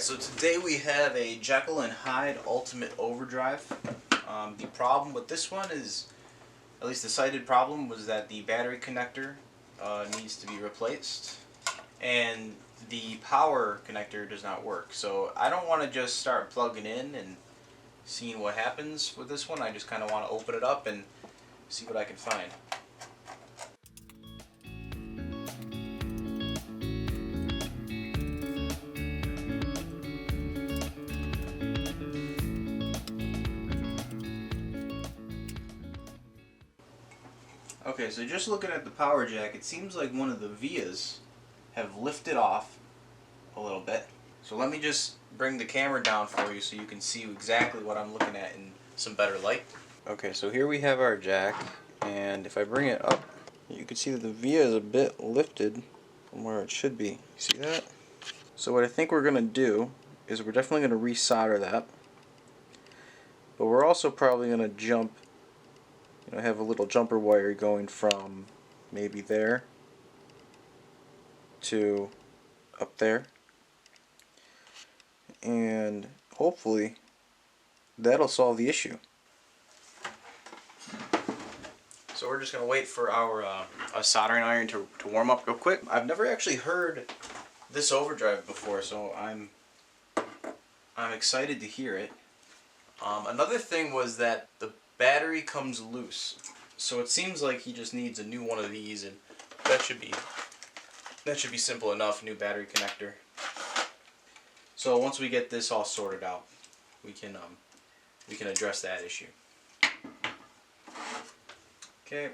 Alright, so today we have a Jekyll Hyde Ultimate Overdrive. The problem with this one is, at least the cited problem, was that the battery connector needs to be replaced and the power connector does not work. So I don't want to just start plugging in and seeing what happens with this one. I just kind of want to open it up and see what I can find. Okay, so just looking at the power jack, it seems like one of the vias have lifted off a little bit. So let me just bring the camera down for you so you can see exactly what I'm looking at in some better light. Okay, so here we have our jack, and if I bring it up, you can see that the via is a bit lifted from where it should be. You see that? So what I think we're going to do is we're definitely going to resolder that, but we're also probably going to jump. I have a little jumper wire going from maybe there to up there, and hopefully that'll solve the issue. So we're just going to wait for our soldering iron to warm up real quick. I've never actually heard this overdrive before, so I'm excited to hear it. Another thing was that the battery comes loose, so it seems like he just needs a new one of these, and that should be simple enough. New battery connector. So once we get this all sorted out, we can address that issue. Okay.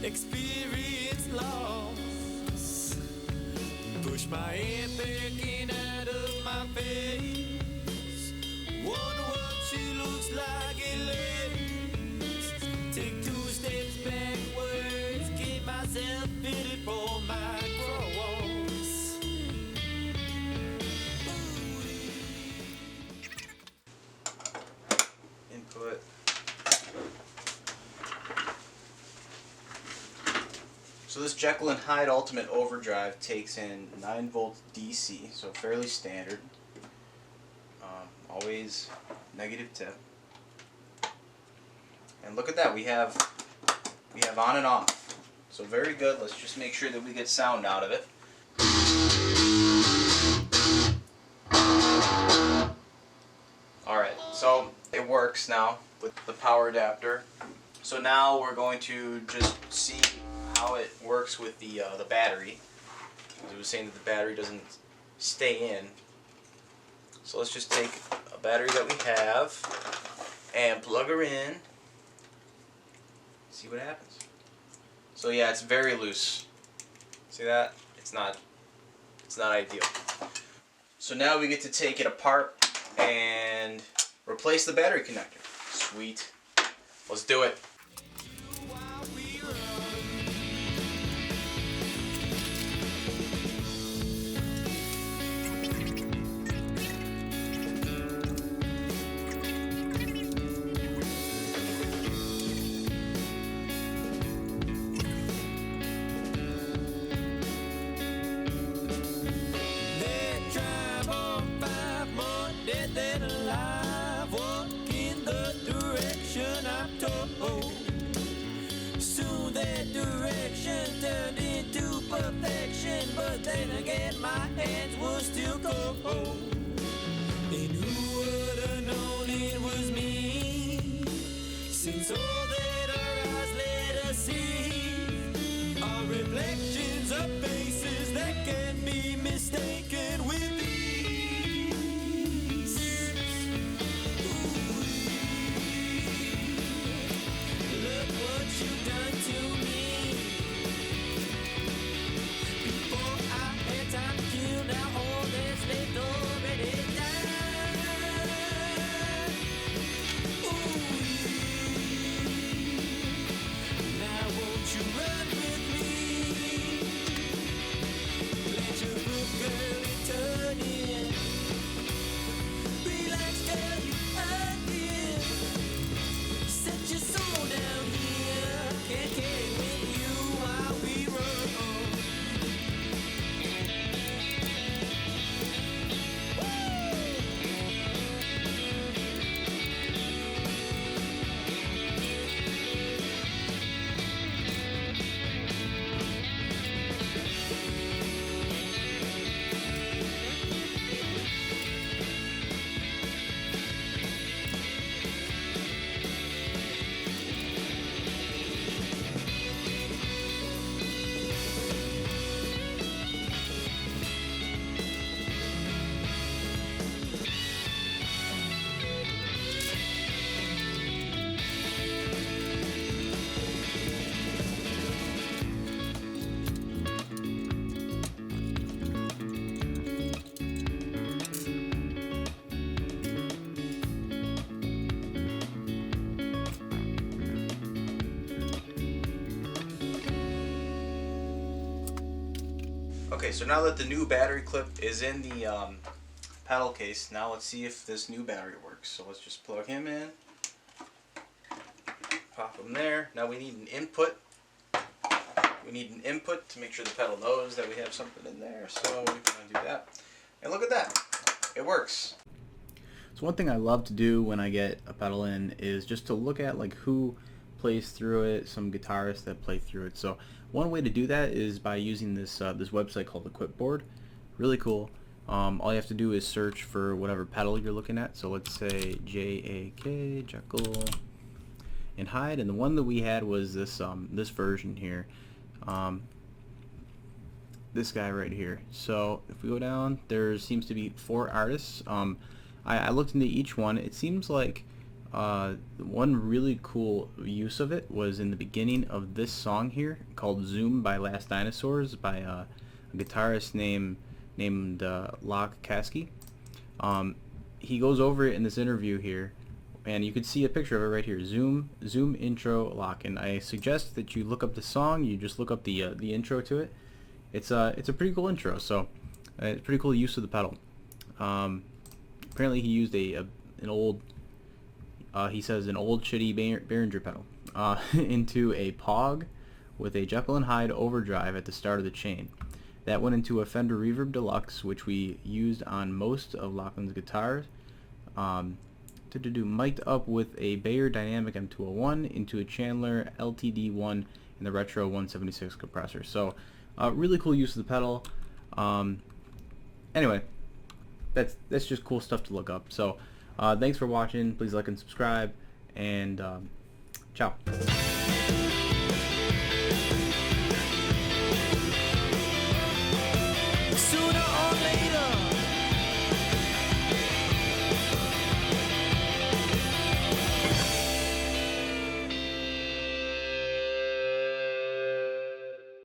Experience loss. Push my hand back in out of my face. Wonder what she looks like at least. Take 2 steps backwards. Get myself fitted for my cross. Input. So this Jekyll Hyde Ultimate Overdrive takes in 9 volts DC, so fairly standard. Always negative tip. And look at that, we have on and off. So very good. Let's just make sure that we get sound out of it. Alright, so it works now with the power adapter. So now we're going to just see how it works with the battery. It was saying that the battery doesn't stay in. So let's just take a battery that we have and plug her in. See what happens. So yeah, it's very loose. See that? It's not ideal. So now we get to take it apart and replace the battery connector. Sweet. Let's do it. But then again, my hands were still cold. And who would have known it was me? Since all that our eyes let us see are reflections are faces that can be mistaken with ease. Look what you've done to me. Before I had time to kill, now all that's left already died. Now won't you run with me? Let your book girl turn in. Relax, girl, you again. Set your soul down here. Can't carry with you while we run on. Okay, so now that the new battery clip is in the pedal case, now let's see if this new battery works. So let's just plug him in, pop him there. Now we need an input. We need an input to make sure the pedal knows that we have something in there. So we're going to do that. And look at that. It works. So one thing I love to do when I get a pedal in is just to look at like who plays through it, some guitarists that play through it. So one way to do that is by using this this website called Equipboard. Really cool. All you have to do is search for whatever pedal you're looking at. So let's say J-A-K, Jekyll and Hyde, and the one that we had was this this version here. This guy right here. So if we go down, there seems to be 4 artists. I looked into each one. It seems like one really cool use of it was in the beginning of this song here called Zoom by Last Dinosaurs by a guitarist named Lachlan Caskey. He goes over it in this interview here, and you can see a picture of it right here. Zoom intro Lach, and I suggest that you look up the song. You just look up the intro to it. It's a pretty cool intro. So it's pretty cool use of the pedal. Apparently he used an old he says an old shitty Behringer pedal into a Pog with a Jekyll Hyde Overdrive at the start of the chain. That went into a Fender Reverb Deluxe, which we used on most of Lachlan's guitars. Mic'd up with a Bayer Dynamic M201 into a Chandler LTD1 and the Retro 176 compressor. So really cool use of the pedal. Anyway, that's just cool stuff to look up. So thanks for watching. Please like and subscribe, and ciao.